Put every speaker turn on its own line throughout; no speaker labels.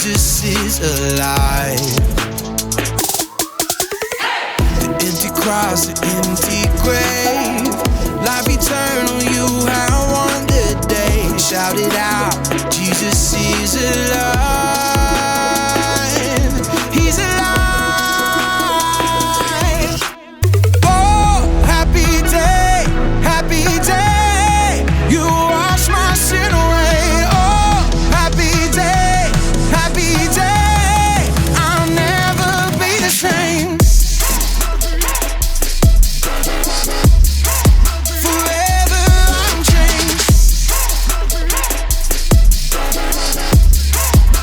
Jesus is alive. The empty cross, the empty grave, life eternal, you have won the day. Shout it out, Jesus is alive. He's alive. Oh, happy day, you wash my sin away. Oh, happy day, I'll never be the same. Forever I'm changed.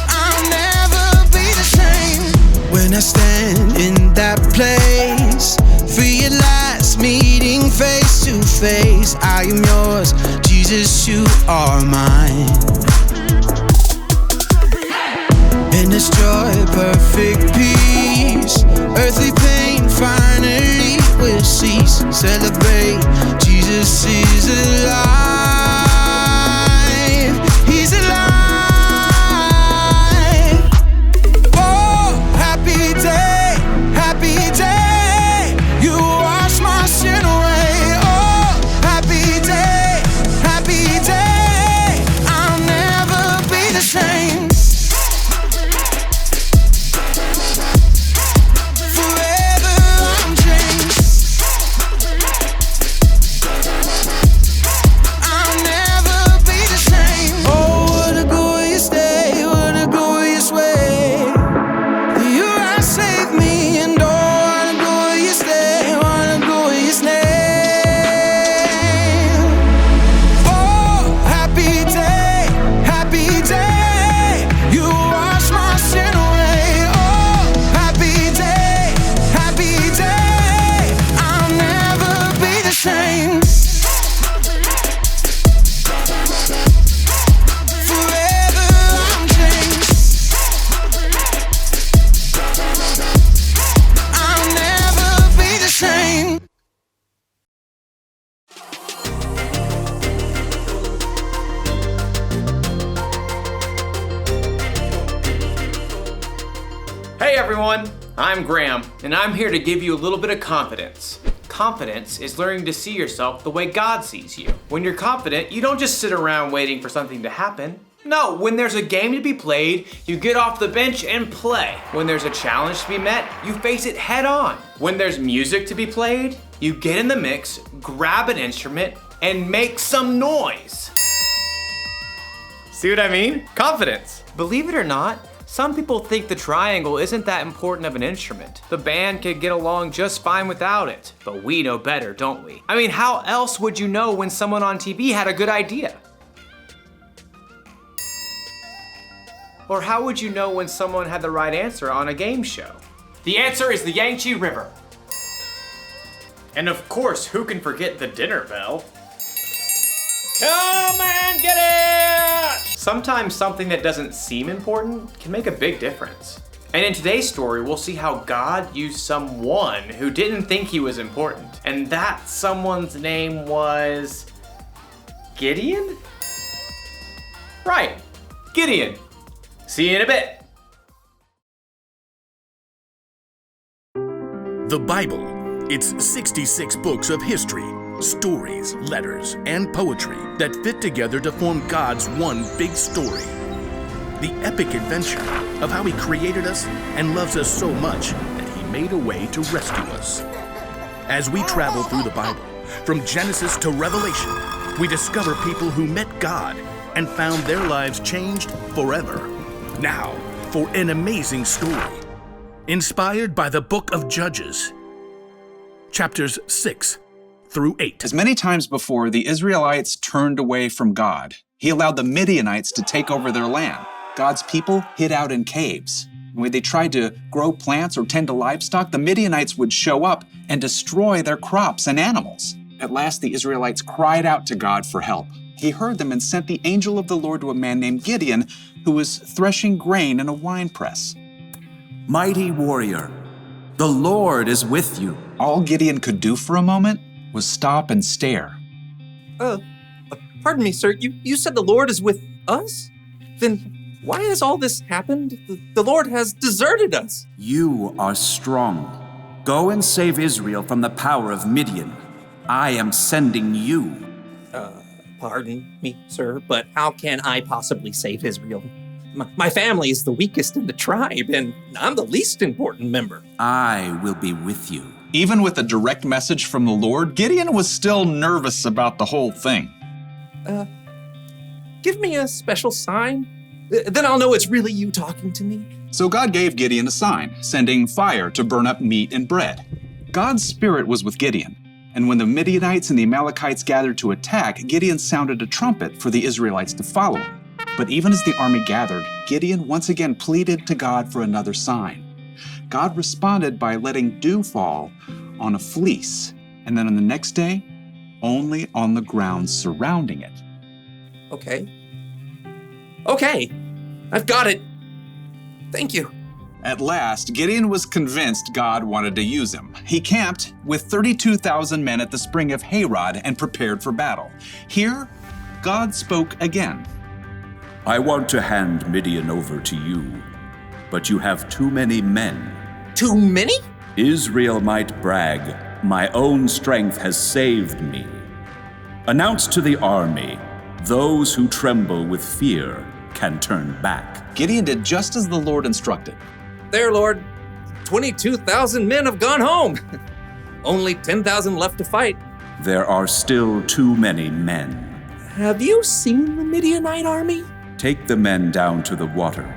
I'll never be the same. When I stand in that place, realize meeting face to face, I am yours, Jesus, you are mine. In this joy, perfect peace, earthly pain finally will cease. Celebrate, Jesus is alive. He's alive. Oh, happy day, you wash my sin away. Oh, happy day, I'll never be the same. Forever I'm changed. I'll never be the same. Oh, what a glorious day, what a glorious way. You have saved me, and oh, what a glorious day, what a glorious name. Oh, happy day, you wash my sin away. Oh, happy day, I'll never be the same. Forever I'm changed. I'll never be the same.
Hey everyone, I'm Graham, and I'm here to give you a little bit of confidence. Confidence is learning to see yourself the way God sees you. When you're confident, you don't just sit around waiting for something to happen. No, when there's a game to be played, you get off the bench and play. When there's a challenge to be met, you face it head on. When there's music to be played, you get in the mix, grab an instrument, and make some noise. See what I mean? Confidence. Believe it or not, some people think the triangle isn't that important of an instrument. The band could get along just fine without it. But we know better, don't we? I mean, how else would you know when someone on TV had a good idea? Or how would you know when someone had the right answer on a game show? The answer is the Yangtze River. And of course, who can forget the dinner bell? Come and get it! Sometimes something that doesn't seem important can make a big difference. And in today's story, we'll see how God used someone who didn't think he was important. And that someone's name was Gideon? Right, Gideon. See you in a bit.
The Bible. It's 66 books of history, stories, letters, and poetry that fit together to form God's one big story. The epic adventure of how He created us and loves us so much that He made a way to rescue us. As we travel through the Bible, from Genesis to Revelation, we discover people who met God and found their lives changed forever. Now, for an amazing story, inspired by the book of Judges, chapters 6 through 8.
As many times before, the Israelites turned away from God. He allowed the Midianites to take over their land. God's people hid out in caves. When they tried to grow plants or tend to livestock, the Midianites would show up and destroy their crops and animals. At last, the Israelites cried out to God for help. He heard them and sent the angel of the Lord to a man named Gideon, who was threshing grain in a winepress.
Mighty warrior, the Lord is with you.
All Gideon could do for a moment was stop and stare.
Pardon me, sir. You said the Lord is with us? Then Why has all this happened? The Lord has deserted us.
You are strong. Go and save Israel from the power of Midian. I am sending you.
Pardon me, sir, but how can I possibly save Israel? My family is the weakest in the tribe, and I'm the least important member.
I will be with you.
Even with a direct message from the Lord, Gideon was still nervous about the whole thing.
Give me a special sign. Then I'll know it's really you talking to me.
So God gave Gideon a sign, sending fire to burn up meat and bread. God's spirit was with Gideon, and when the Midianites and the Amalekites gathered to attack, Gideon sounded a trumpet for the Israelites to follow him. But even as the army gathered, Gideon once again pleaded to God for another sign. God responded by letting dew fall on a fleece, and then on the next day, only on the ground surrounding it.
Okay, I've got it. Thank you.
At last, Gideon was convinced God wanted to use him. He camped with 32,000 men at the spring of Harod and prepared for battle. Here, God spoke again.
I want to hand Midian over to you, but you have too many men.
Too many?
Israel might brag, my own strength has saved me. Announce to the army, those who tremble with fear can turn back.
Gideon did just as the Lord instructed.
There, Lord. 22,000 men have gone home. Only 10,000 left to fight.
There are still too many men.
Have you seen the Midianite army?
Take the men down to the water.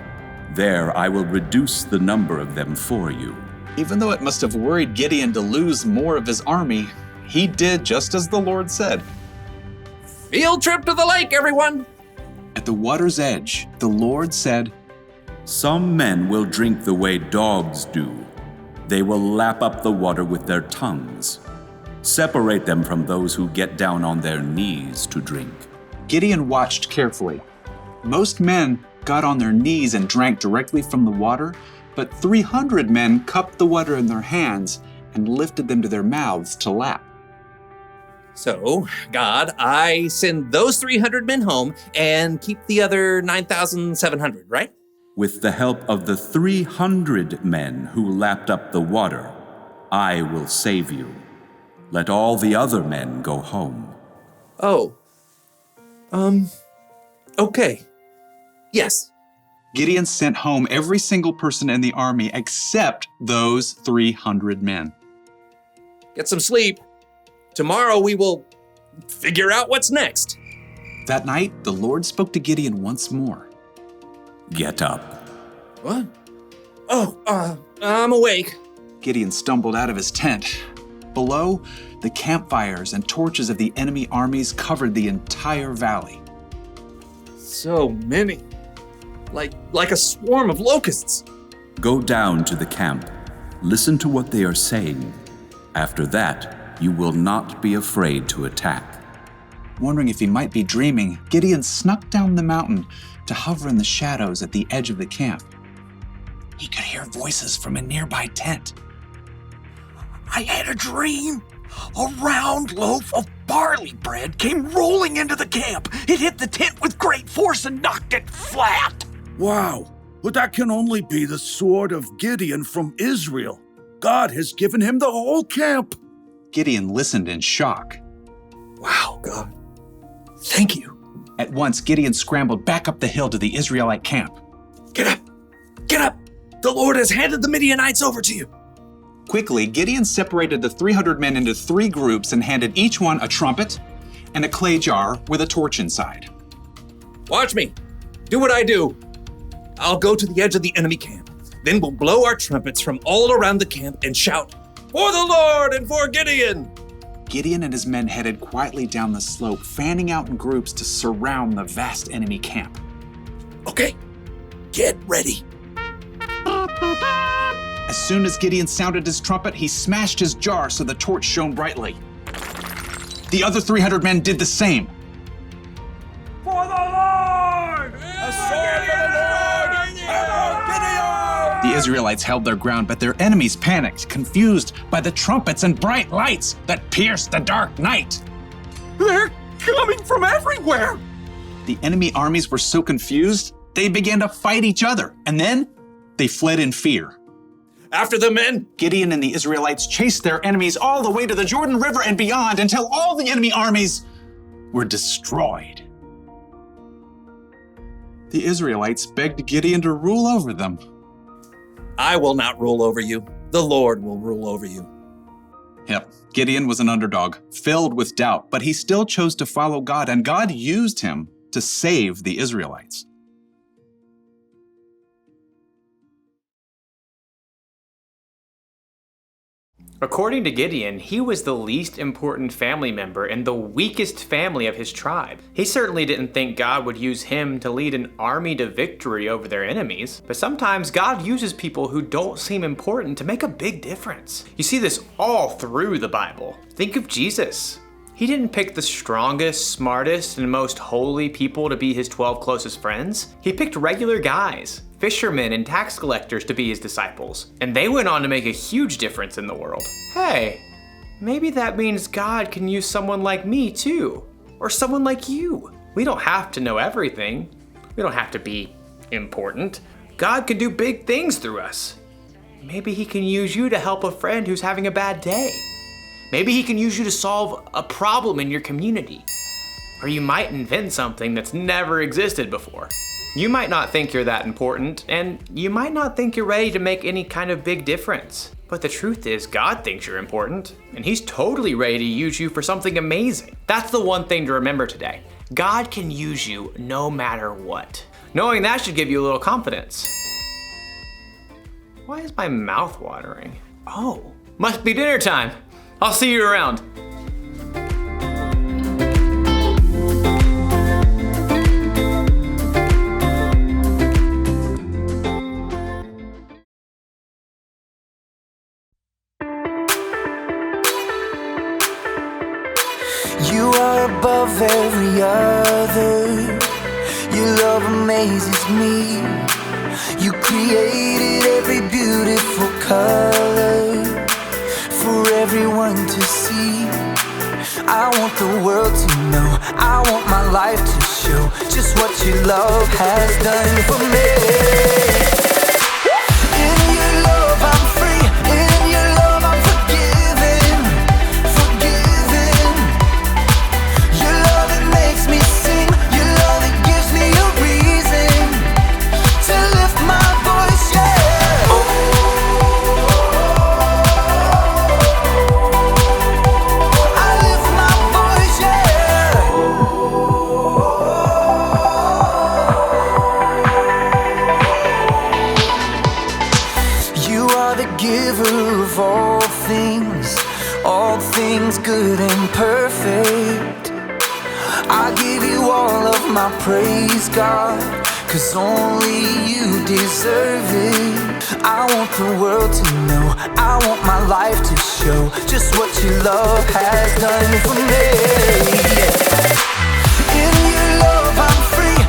There I will reduce the number of them for you.
Even though it must have worried Gideon to lose more of his army, he did just as the Lord said.
Field trip to the lake, everyone!
At the water's edge, the Lord said,
Some men will drink the way dogs do. They will lap up the water with their tongues. Separate them from those who get down on their knees to drink.
Gideon watched carefully. Most men got on their knees and drank directly from the water, but 300 men cupped the water in their hands and lifted them to their mouths to lap.
So, God, I send those 300 men home and keep the other 9,700, right?
With the help of the 300 men who lapped up the water, I will save you. Let all the other men go home.
Okay. Yes.
Gideon sent home every single person in the army except those 300 men.
Get some sleep. Tomorrow we will figure out what's next.
That night, the Lord spoke to Gideon once more.
Get up.
What? I'm awake.
Gideon stumbled out of his tent. Below, the campfires and torches of the enemy armies covered the entire valley.
So many. Like a swarm of locusts.
Go down to the camp. Listen to what they are saying. After that, you will not be afraid to attack.
Wondering if he might be dreaming, Gideon snuck down the mountain to hover in the shadows at the edge of the camp. He could hear voices from a nearby tent.
I had a dream. A round loaf of barley bread came rolling into the camp. It hit the tent with great force and knocked it flat.
Wow, but that can only be the sword of Gideon from Israel. God has given him the whole camp.
Gideon listened in shock.
Wow, God. Thank you.
At once, Gideon scrambled back up the hill to the Israelite camp.
Get up! Get up! The Lord has handed the Midianites over to you.
Quickly, Gideon separated the 300 men into 3 groups and handed each one a trumpet and a clay jar with a torch inside.
Watch me. Do what I do. I'll go to the edge of the enemy camp. Then we'll blow our trumpets from all around the camp and shout, "For the Lord and for Gideon!"
Gideon and his men headed quietly down the slope, fanning out in groups to surround the vast enemy camp.
Okay, get ready.
As soon as Gideon sounded his trumpet, he smashed his jar so the torch shone brightly. The other 300 men did the same.
For the Lord! A sword for the Lord! Gideon!
The Israelites held their ground, but their enemies panicked, confused by the trumpets and bright lights that pierced the dark night.
They're coming from everywhere.
The enemy armies were so confused, They began to fight each other, and then they fled in fear.
After the men!
Gideon and the Israelites chased their enemies all the way to the Jordan River and beyond until all the enemy armies were destroyed. The Israelites begged Gideon to rule over them.
I will not rule over you. The Lord will rule over you.
Yep, Gideon was an underdog, filled with doubt, but he still chose to follow God, and God used him to save the Israelites.
According to Gideon, he was the least important family member in the weakest family of his tribe. He certainly didn't think God would use him to lead an army to victory over their enemies, but sometimes God uses people who don't seem important to make a big difference. You see this all through the Bible. Think of Jesus. He didn't pick the strongest, smartest, and most holy people to be his 12 closest friends. He picked regular guys, fishermen and tax collectors to be his disciples, and they went on to make a huge difference in the world. Hey, maybe that means God can use someone like me too, or someone like you. We don't have to know everything. We don't have to be important. God can do big things through us. Maybe he can use you to help a friend who's having a bad day. Maybe he can use you to solve a problem in your community. Or you might invent something that's never existed before. You might not think you're that important, and you might not think you're ready to make any kind of big difference. But the truth is, God thinks you're important, and he's totally ready to use you for something amazing. That's the one thing to remember today. God can use you no matter what. Knowing that should give you a little confidence. Why is my mouth watering? Oh, must be dinner time. I'll see you around.
You are above every other. Your love amazes me. You created every beautiful color for everyone to see. I want the world to know, I want my life to show just what your love has done for me. In your love I'm free, in your love I'm forgiven, forgiven. Your love it makes me sing, your love it gives me a reason to lift my voice, yeah. I lift my voice, yeah. You are the giver of all things good and perfect. I give you all of my praise, God, 'cause only you deserve it. I want the world to know, I want my life to show just what your love has done for me. In your love I'm free,